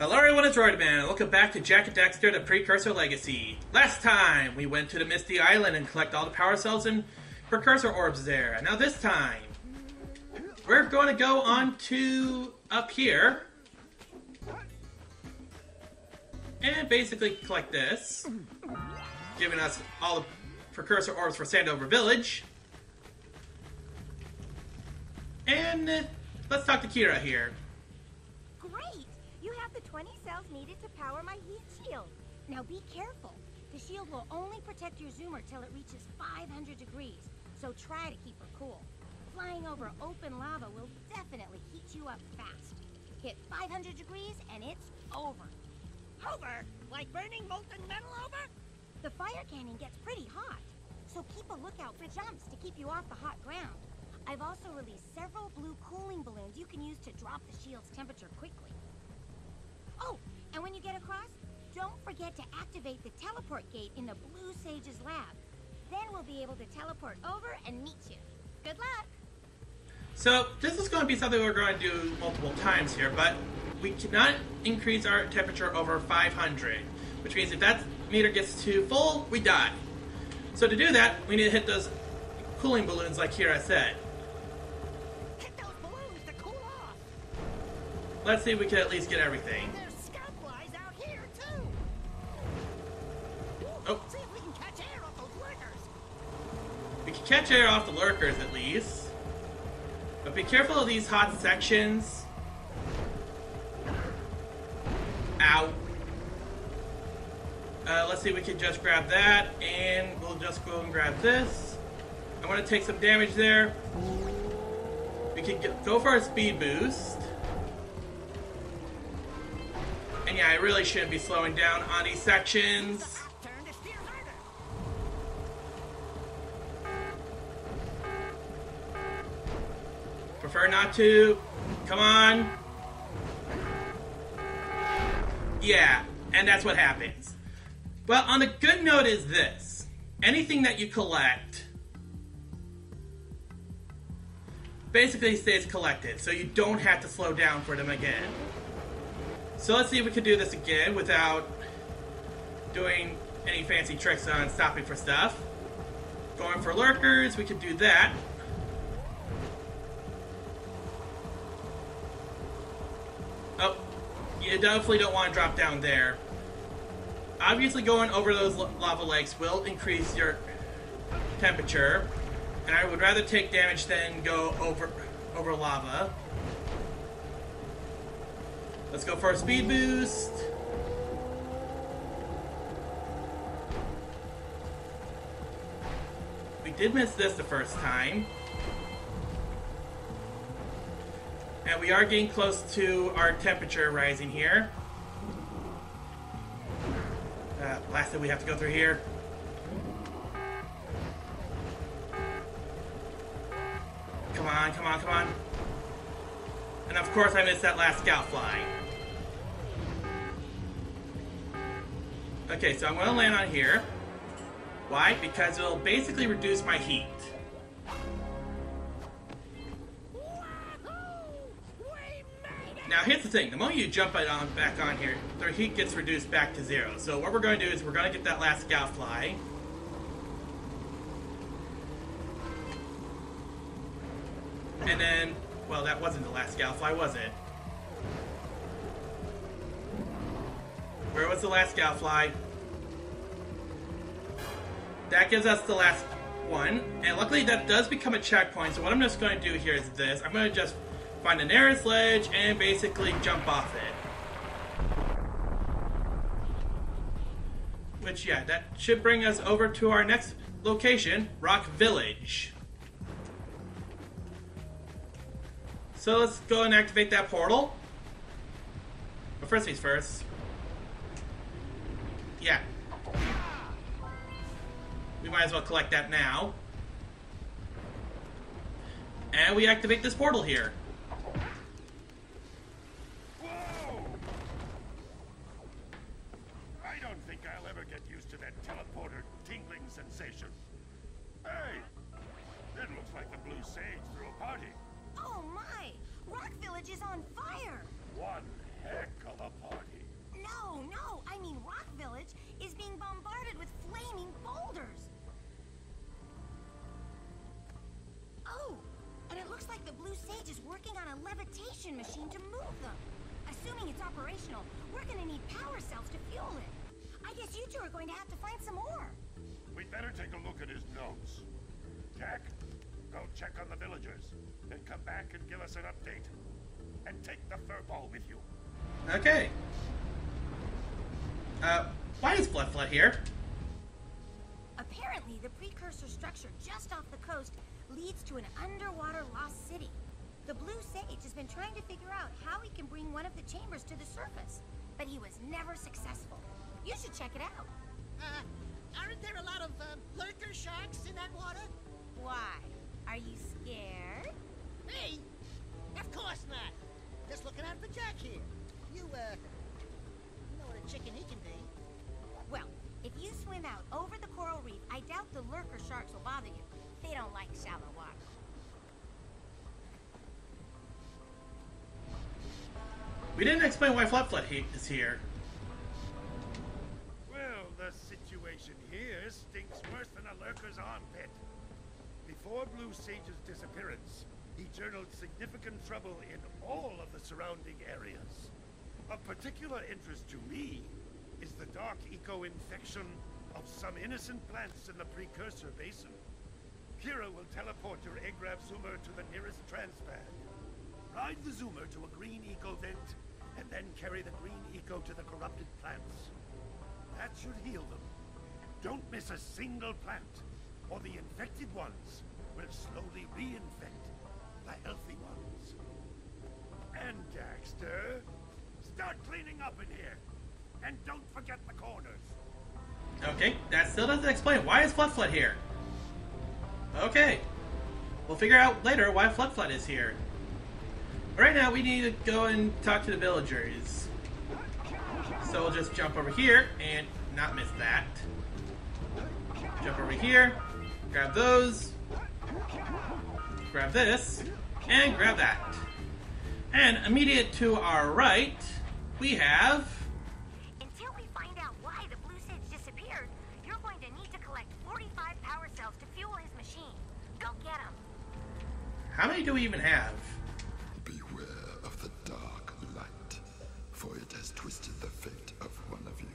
Hello everyone, it's Roidman, and welcome back to Jak and Daxter, the Precursor Legacy. Last time, we went to the Misty Island and collect all the power cells and Precursor orbs there. And now this time, we're going to go on to up here, and basically collect this, giving us all the Precursor orbs for Sandover Village. And let's talk to Kira here. Great! You have the 20 cells needed to power my heat shield. Now be careful. The shield will only protect your zoomer till it reaches 500 degrees, so try to keep her cool. Flying over open lava will definitely heat you up fast. Hit 500 degrees and it's over. Over? Like burning molten metal over? The fire cannon gets pretty hot, so keep a lookout for jumps to keep you off the hot ground. I've also released several blue cooling balloons you can use to drop the shield's temperature quickly. Oh, and when you get across, don't forget to activate the teleport gate in the Blue Sage's lab. Then we'll be able to teleport over and meet you. Good luck! So, this is going to be something we're going to do multiple times here, but we cannot increase our temperature over 500, which means if that meter gets too full, we die. So to do that, we need to hit those cooling balloons like Kira said. Hit those balloons to cool off! Let's see if we can at least get everything. There's scout flies out here, too! Oh. See if we can catch air off those lurkers! We can catch air off the lurkers at least. But be careful of these hot sections. Ow. Let's see if we can just grab that, and we'll just go and grab this. I want to take some damage there. We can go for a speed boost. And yeah, I really shouldn't be slowing down on these sections. Turn to steer harder! Prefer not to. Come on. Yeah, and that's what happens. Well, on the good note is this. Anything that you collect basically stays collected, so you don't have to slow down for them again. So let's see if we can do this again without doing any fancy tricks on stopping for stuff. Going for lurkers, we can do that. Oh, you definitely don't want to drop down there. Obviously going over those lava lakes will increase your temperature, and I would rather take damage than go over lava. Let's go for a speed boost. We did miss this the first time. And we are getting close to our temperature rising here. Lastly, we have to go through here. Come on, come on, come on. And of course I missed that last scout fly. Okay, so I'm going to land on here. Why? Because it'll basically reduce my heat. Now here's the thing, the moment you jump back on here, their heat gets reduced back to 0. So what we're going to do is we're going to get that last scout fly. And then, well, that wasn't the last scout fly, was it? Where was the last scout fly? That gives us the last one. And luckily that does become a checkpoint, so what I'm just going to do here is this. I'm going to just find the nearest ledge and basically jump off it. Which, yeah, that should bring us over to our next location, Rock Village. So let's go and activate that portal. But first things first. Yeah. We might as well collect that now. And we activate this portal here. I don't think I'll ever get used to that teleporter tingling sensation. Hey, it looks like the Blue Sage threw a party. Oh my! Rock Village is on fire! One heck of a party. fusion machine to move them. Assuming it's operational, we're gonna need power cells to fuel it. I guess you two are going to have to find some more. We'd better take a look at his notes. Jack, go check on the villagers. Then come back and give us an update. And take the furball with you. Okay. Why is Flufflet here? Apparently, the precursor structure just off the coast leads to an underwater lost city. The Blue Sage has been trying to figure out how he can bring one of the chambers to the surface, but he was never successful. You should check it out. Aren't there a lot of lurker sharks in that water? Why? Are you scared? Me? Of course not. Just looking out for Jack here. You know what a chicken he can be. Well, if you swim out over the coral reef, I doubt the lurker sharks will bother you. They don't like shallow water. We didn't explain why Flufflet is here. Well, the situation here stinks worse than a lurker's armpit. Before Blue Sage's disappearance, he journaled significant trouble in all of the surrounding areas. Of particular interest to me is the dark eco-infection of some innocent plants in the Precursor Basin. Kira will teleport your Agrav Zoomer to the nearest transpad. Ride the Zoomer to a green eco vent, and then carry the green eco to the corrupted plants. That should heal them. Don't miss a single plant, or the infected ones will slowly reinfect the healthy ones. And Daxter, start cleaning up in here, and don't forget the corners. Okay, that still doesn't explain why is Flufflet here. Okay, we'll figure out later why Flufflet is here. Right now, we need to go and talk to the villagers. So we'll just jump over here and not miss that. Jump over here, grab those, grab this, and grab that. And immediate to our right, we have... Until we find out why the Blue Sage disappeared, you're going to need to collect 45 power cells to fuel his machine. Go get them. How many do we even have? Beware of the dark light, for it has twisted the fate of one of you.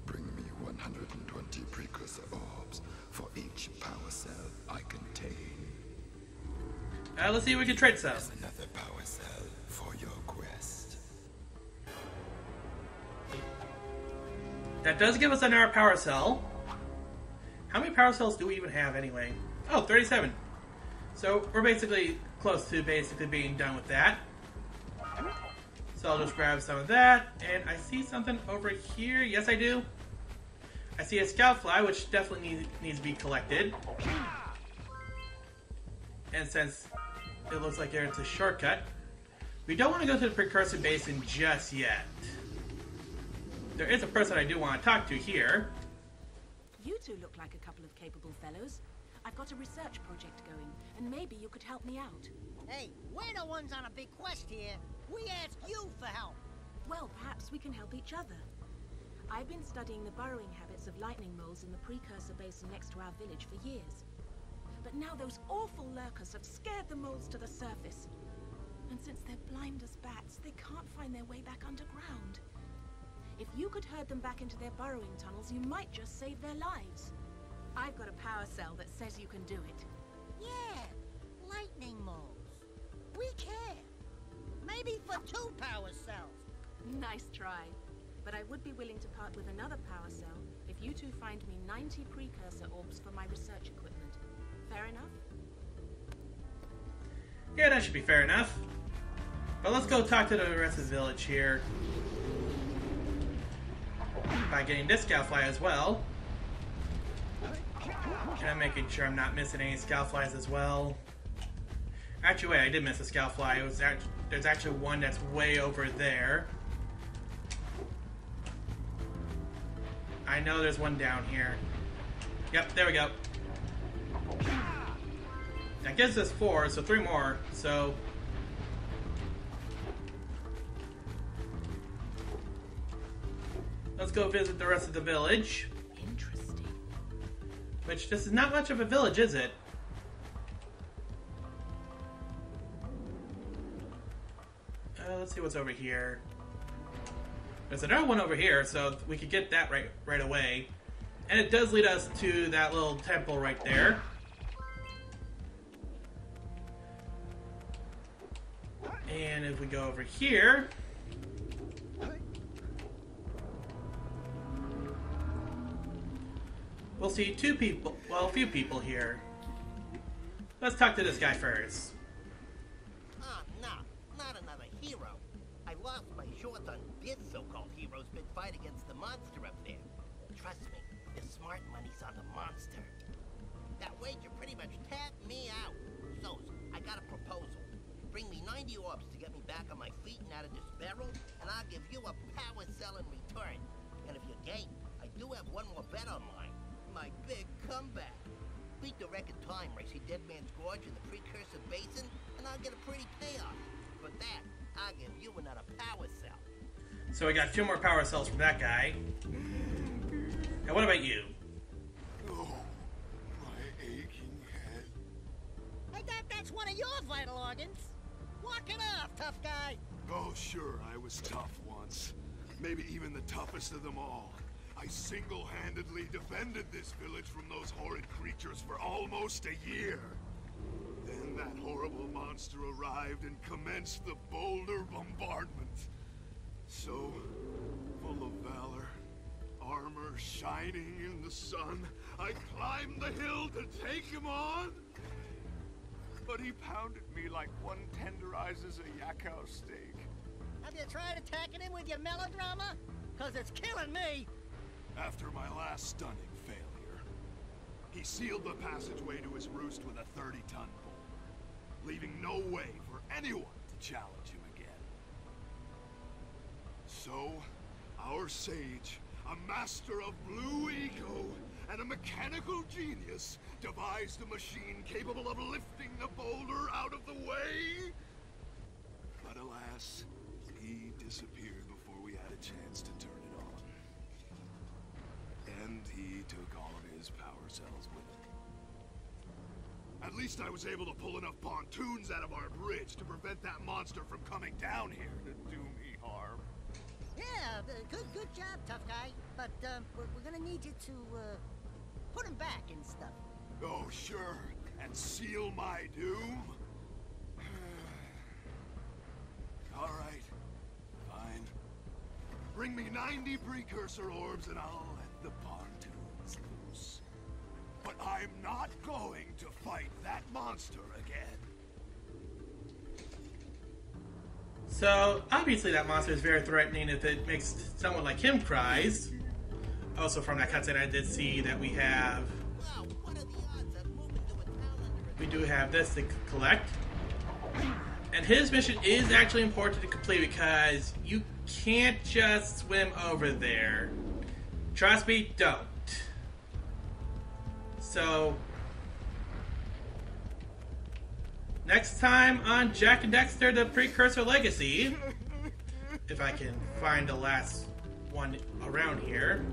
Bring me 120 precursor orbs for each power cell I contain. Let's see if we can trade some. There's another power cell for your quest. That does give us another power cell. How many power cells do we even have anyway? Oh, 37. So we're basically close to being done with that. So I'll just grab some of that. And I see something over here. Yes, I do. I see a Scoutfly, which definitely needs to be collected. And since it looks like it's a shortcut, we don't want to go to the Precursor Basin just yet. There is a person I do want to talk to here. You two look like a couple of capable fellows. I've got a research project going, and maybe you could help me out. Hey, we're the ones on a big quest here. We ask you for help. Well, perhaps we can help each other. I've been studying the burrowing habits of lightning moles in the Precursor Basin next to our village for years. But now those awful lurkers have scared the moles to the surface. And since they're blind as bats, they can't find their way back underground. If you could herd them back into their burrowing tunnels, you might just save their lives. I've got a power cell that says you can do it. Yeah, lightning moles. We care. Maybe for 2 power cells. Nice try. But I would be willing to part with another power cell if you two find me 90 precursor orbs for my research equipment. Fair enough? Yeah, that should be fair enough. But let's go talk to the rest of the village here. By getting this Scoutfly as well. And I'm making sure I'm not missing any Scoutflies as well. Actually, wait, I did miss a Scoutfly. There's actually one that's way over there. I know there's one down here. Yep, there we go. That gives us 4, so 3 more. So let's go visit the rest of the village. Interesting. Which, this is not much of a village, is it? let's see what's over here. There's another one over here, so we could get that right away. And it does lead us to that little temple right there. And if we go over here, we'll see two people, well, a few people here. Let's talk to this guy first. Oh, no, not another hero. I lost my short on this so-called hero's big fight against the monster up there. Trust me, the smart money's on the monster. That wager pretty much tapped me out. So, I got a proposal. Bring me 90 orbs to get me back on my feet and out of this barrel, and I'll give you a power cell in return. And if you're game, I do have one more bet on mine. My big comeback. Beat the record time racing Dead Man's Gorge in the Precursor Basin, and I'll get a pretty payoff. For that, I'll give you another power cell. So we got 2 more power cells from that guy. And what about you? Oh, my aching head. I thought that's one of your vital organs. Walk it off, tough guy. Oh, sure, I was tough once. Maybe even the toughest of them all. I single-handedly defended this village from those horrid creatures for almost a year. Then that horrible monster arrived and commenced the boulder bombardment. So, full of valor, armor shining in the sun, I climbed the hill to take him on. But he pounded me like one tenderizes a yak house steak. Have you tried attacking him with your melodrama? Cause it's killing me. After my last stunning failure, he sealed the passageway to his roost with a 30-ton bolt, leaving no way for anyone to challenge him again. So, our sage, a master of blue ego and a mechanical genius, devised a machine capable of lifting the boulder out of the way. But alas, he disappeared before we had a chance to turn it on. And he took all of his power cells with him. At least I was able to pull enough pontoons out of our bridge to prevent that monster from coming down here to do me harm. Yeah, good job, tough guy. But we're gonna need you to put him back and stuff. Oh, sure. And seal my doom? All right. Fine. Bring me 90 Precursor orbs and I'll let the pontoons loose. But I'm not going to fight that monster again. So, obviously that monster is very threatening if it makes someone like him cries. Also from that cutscene I did see that we have... Wow, what are the odds of moving to a town under We do have this to collect. And his mission is actually important to complete because you can't just swim over there. Trust me, don't. So, next time on Jak and Daxter, the Precursor Legacy, if I can find the last one around here.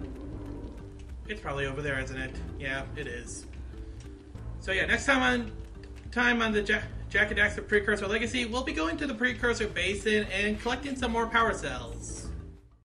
It's probably over there, isn't it? Yeah, it is. So yeah, next time on the Jak and Daxter Precursor Legacy, we'll be going to the Precursor Basin and collecting some more power cells.